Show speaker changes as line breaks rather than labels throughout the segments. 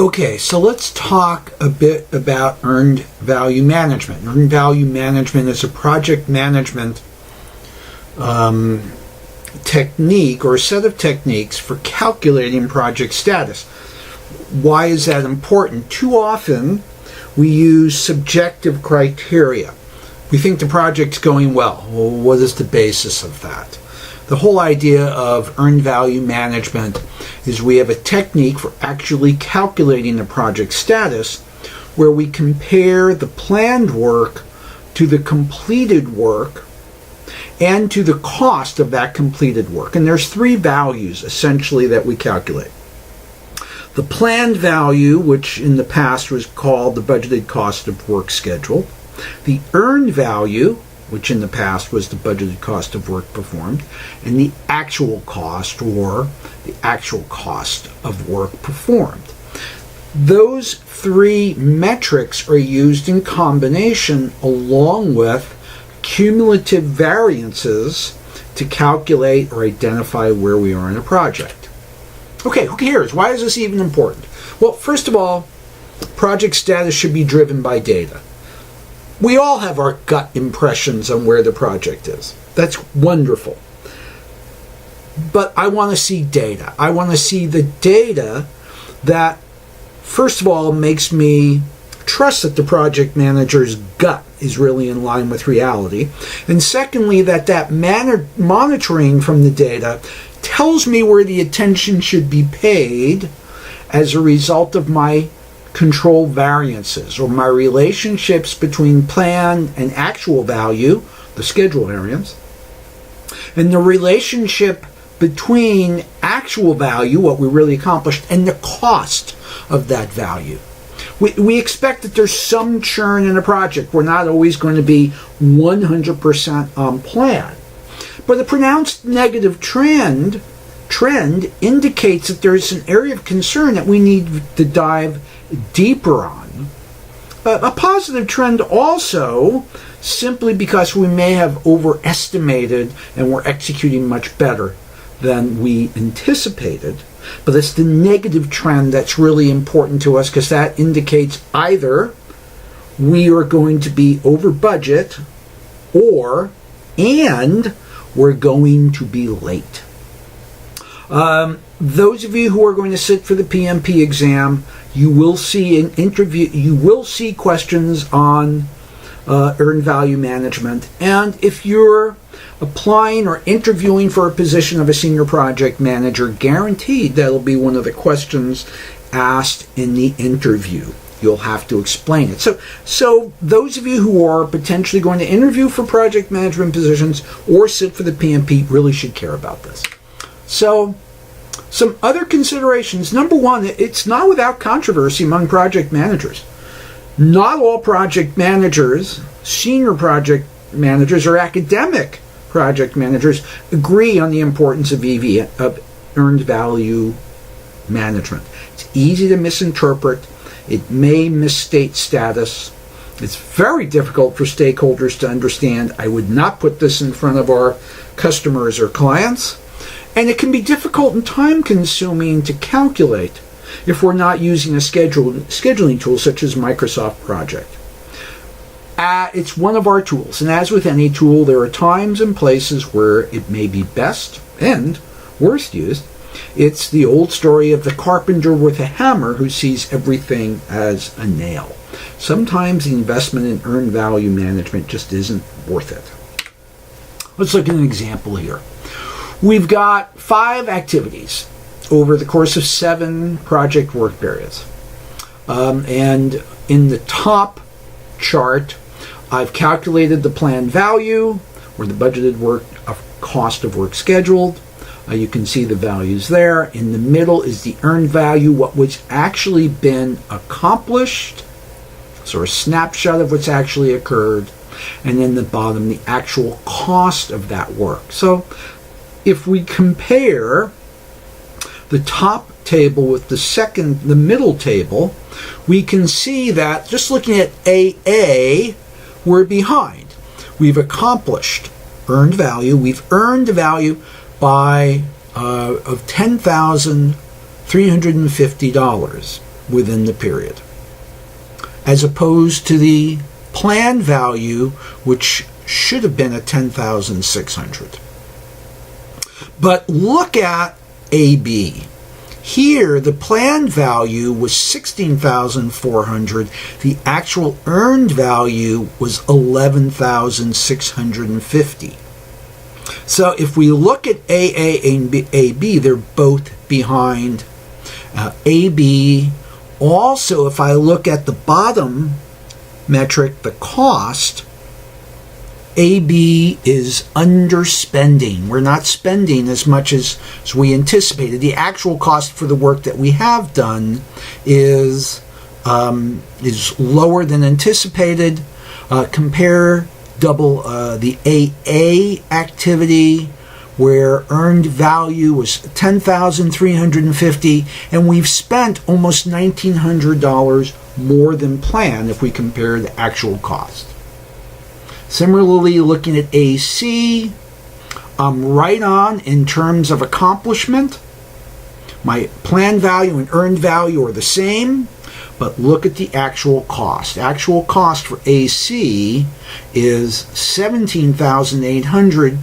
Okay, so let's talk a bit about earned value management. Earned value management is a project management technique or a set of techniques for calculating project status. Why is that important? Too often we use subjective criteria. We think the project's going well. Well, what is the basis of that? The whole idea of earned value management is we have a technique for actually calculating the project status where we compare the planned work to the completed work and to the cost of that completed work. And there's three values essentially that we calculate. The planned value, which in the past was called the budgeted cost of work scheduled. The earned value, which in the past was the budgeted cost of work performed, and the actual cost, or the actual cost of work performed. Those three metrics are used in combination along with cumulative variances to calculate or identify where we are in a project. Okay, who cares? Why is this even important? Well, first of all, project status should be driven by data. We all have our gut impressions on where the project is. That's wonderful. But I want to see data. I want to see the data that, first of all, makes me trust that the project manager's gut is really in line with reality. And secondly, that monitoring from the data tells me where the attention should be paid as a result of my control variances, or my relationships between plan and actual value, the schedule variance, and the relationship between actual value, what we really accomplished, and the cost of that value. We expect that there's some churn in a project. We're not always going to be 100% on plan. But a pronounced negative trend indicates that there's an area of concern that we need to dive deeper on. A positive trend also, simply because we may have overestimated and we're executing much better than we anticipated. But it's the negative trend that's really important to us, because that indicates either we are going to be over budget and we're going to be late. Those of you who are going to sit for the PMP exam, you will see an interview. You will see questions on earned value management, and if you're applying or interviewing for a position of a senior project manager, guaranteed that'll be one of the questions asked in the interview. You'll have to explain it. So those of you who are potentially going to interview for project management positions or sit for the PMP really should care about this. So some other considerations. Number one, it's not without controversy among project managers. Not all project managers, senior project managers, or academic project managers agree on the importance of EVM, of earned value management. It's easy to misinterpret. It may misstate status. It's very difficult for stakeholders to understand. I would not put this in front of our customers or clients. And it can be difficult and time-consuming to calculate if we're not using a scheduling tool such as Microsoft Project. It's one of our tools, and as with any tool, there are times and places where it may be best and worst used. It's the old story of the carpenter with a hammer who sees everything as a nail. Sometimes the investment in earned value management just isn't worth it. Let's look at an example here. We've got 5 activities over the course of 7 project work periods. And in the top chart, I've calculated the planned value, or the budgeted work of cost of work scheduled. You can see the values there. In the middle is the earned value, what was actually been accomplished, so a snapshot of what's actually occurred. And in the bottom, the actual cost of that work. So if we compare the top table with the middle table, we can see that just looking at AA, we're behind. We've accomplished earned value. We've earned the value by of $10,350. within the period, as opposed to the planned value, which should have been at 10,600. But look at AB. Here, the planned value was 16,400. The actual earned value was 11,650. So if we look at AA and AB, they're both behind. AB, also, if I look at the bottom metric, the cost, AB is underspending. We're not spending as much as we anticipated. The actual cost for the work that we have done is lower than anticipated. Compare the AA activity, where earned value was 10,350, and we've spent almost $1,900 more than planned if we compare the actual cost. Similarly, looking at AC, I'm right on in terms of accomplishment. My planned value and earned value are the same, but look at the actual cost. Actual cost for AC is $17,800,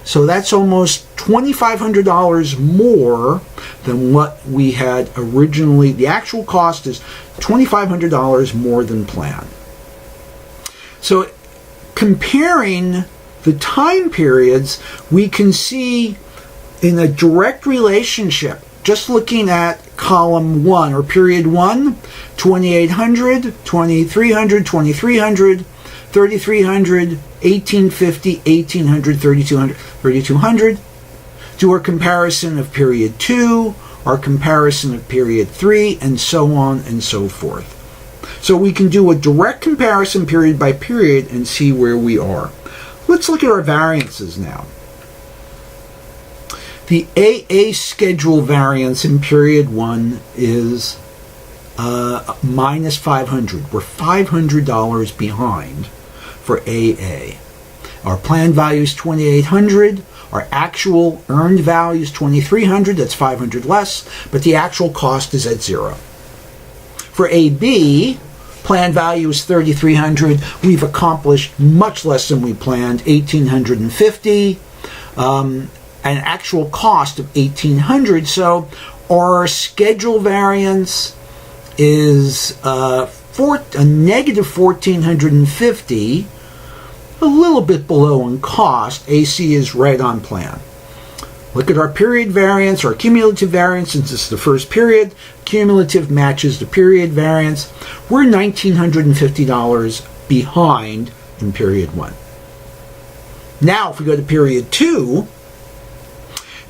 so that's almost $2,500 more than what we had originally. The actual cost is $2,500 more than planned. So comparing the time periods, we can see in a direct relationship, just looking at column 1 or period 1, 2,800, 2,300, 2,300, 3,300, 1,850, 1,800, 3,200, 3,200. Do our comparison of period 2, our comparison of period 3, and so on and so forth. So we can do a direct comparison period by period and see where we are. Let's look at our variances now. The AA schedule variance in period 1 is minus 500. We're $500 behind for AA. Our planned value is 2,800. Our actual earned value is 2,300. That's 500 less, but the actual cost is at 0. For AB, planned value is 3,300. We've accomplished much less than we planned, 1,850. An actual cost of 1,800. So our schedule variance is a negative 1,450, a little bit below in cost. AC is right on plan. Look at our period variance, our cumulative variance, since it's the first period. Cumulative matches the period variance. We're $1,950 behind in period 1. Now, if we go to period 2,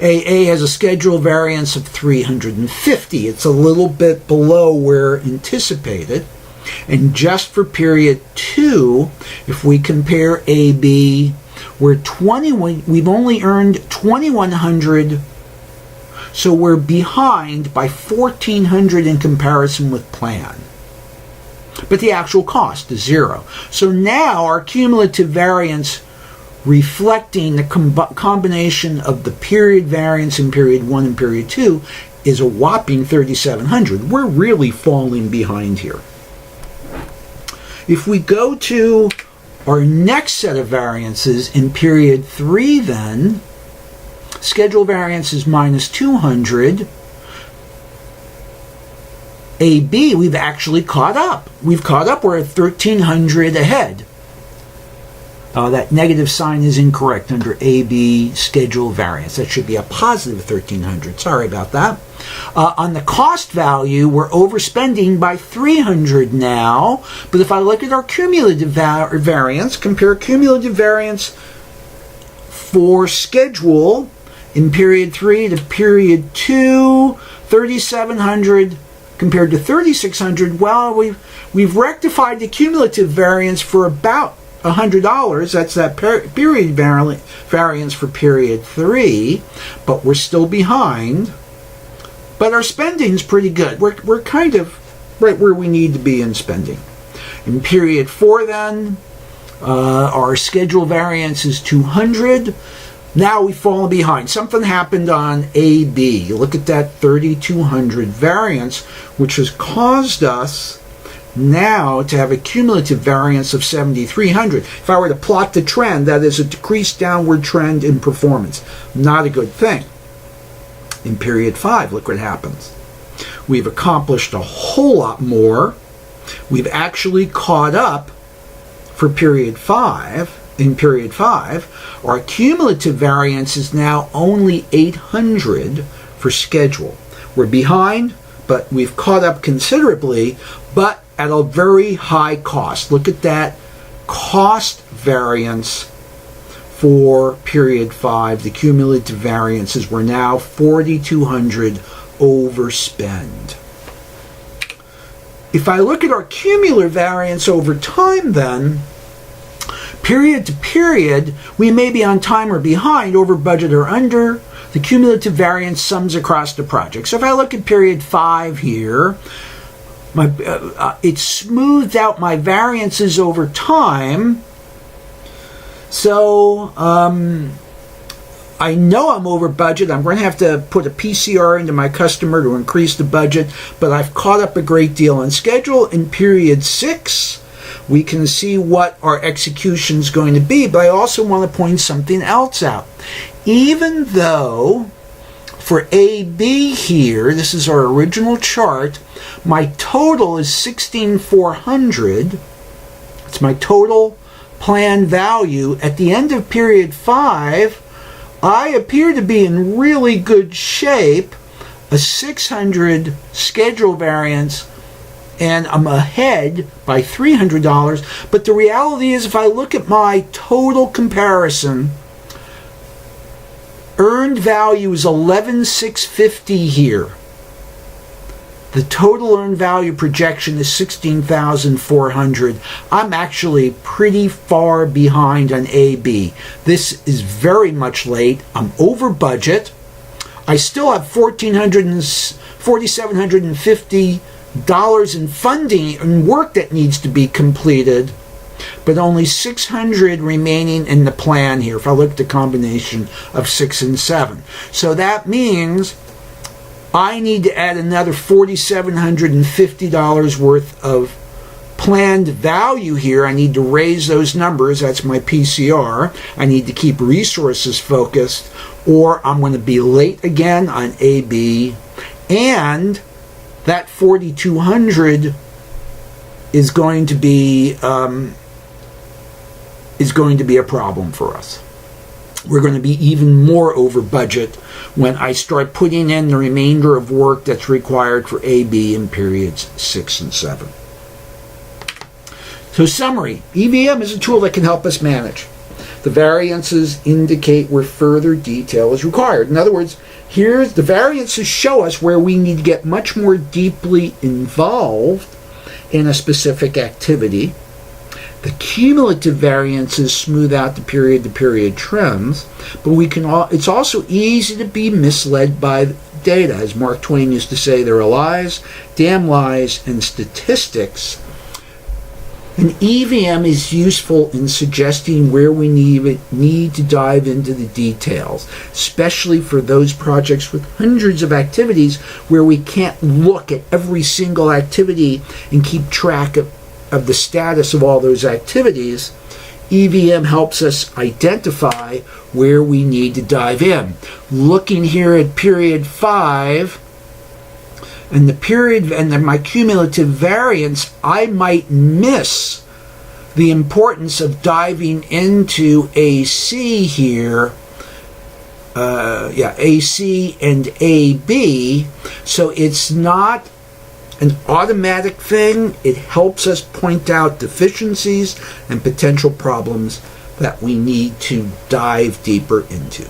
AA has a schedule variance of 350. It's a little bit below where anticipated. And just for period 2, if we compare AB, we've only earned 2,100, so we're behind by 1,400 in comparison with plan. But the actual cost is 0. So now our cumulative variance, reflecting the combination of the period variance in period 1 and period 2, is a whopping 3,700. We're really falling behind here. If we go to our next set of variances in period 3, then, schedule variance is minus 200. AB, we've actually caught up. We've caught up. We're at 1,300 ahead. That negative sign is incorrect under AB schedule variance. That should be a positive 1,300. Sorry about that. On the cost value, we're overspending by 300 now. But if I look at our cumulative variance, compare cumulative variance for schedule in period 3 to period 2, 3,700 compared to 3,600. Well, we've rectified the cumulative variance for about $100. That's that period variance for period 3, but we're still behind. But our spending's pretty good. We're kind of right where we need to be in spending. In period 4, then, our schedule variance is 200. Now we've fallen behind. Something happened on AB. Look at that 3200 variance, which has caused us now to have a cumulative variance of 7300. If I were to plot the trend, that is a decreased downward trend in performance. Not a good thing. In period 5, look what happens. We've accomplished a whole lot more. We've actually caught up for period 5. In period 5, our cumulative variance is now only 800 for schedule. We're behind, but we've caught up considerably, but at a very high cost. Look at that cost variance for period 5. The cumulative variances were now 4,200 overspend. If I look at our cumulative variance over time then, period to period, we may be on time or behind, over budget or under. The cumulative variance sums across the project. So if I look at period 5 here, it smoothed out my variances over time. So I know I'm over budget. I'm going to have to put a PCR into my customer to increase the budget, but I've caught up a great deal on schedule. In period 6, we can see what our execution is going to be, but I also want to point something else out. Even though for AB here, this is our original chart, my total is 16,400. It's my total planned value. At the end of period 5, I appear to be in really good shape, a 600 schedule variance, and I'm ahead by $300. But the reality is, if I look at my total comparison, earned value is 11,650 here. The total earned value projection is 16,400. I'm actually pretty far behind on AB. This is very much late. I'm over budget. I still have $4,750 in funding and work that needs to be completed, but only 600 remaining in the plan here if I look at the combination of 6 and 7. So that means I need to add another $4,750 worth of planned value here. I need to raise those numbers. That's my PCR. I need to keep resources focused, or I'm going to be late again on AB, and that 4,200 is going to be a problem for us. We're going to be even more over budget when I start putting in the remainder of work that's required for AB in periods 6 and 7. So summary, EVM is a tool that can help us manage. The variances indicate where further detail is required. In other words, here's the variances show us where we need to get much more deeply involved in a specific activity. The cumulative variances smooth out the period-to-period trends, but it's also easy to be misled by data. As Mark Twain used to say, there are lies, damn lies, and statistics. An EVM is useful in suggesting where we need to dive into the details, especially for those projects with hundreds of activities where we can't look at every single activity and keep track of the status of all those activities. EVM helps us identify where we need to dive in. Looking here at period 5 and the period and my cumulative variance, I might miss the importance of diving into AC here. AC and AB. So it's not an automatic thing. It helps us point out deficiencies and potential problems that we need to dive deeper into.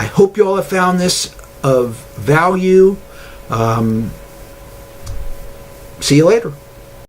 I hope you all have found this of value. See you later.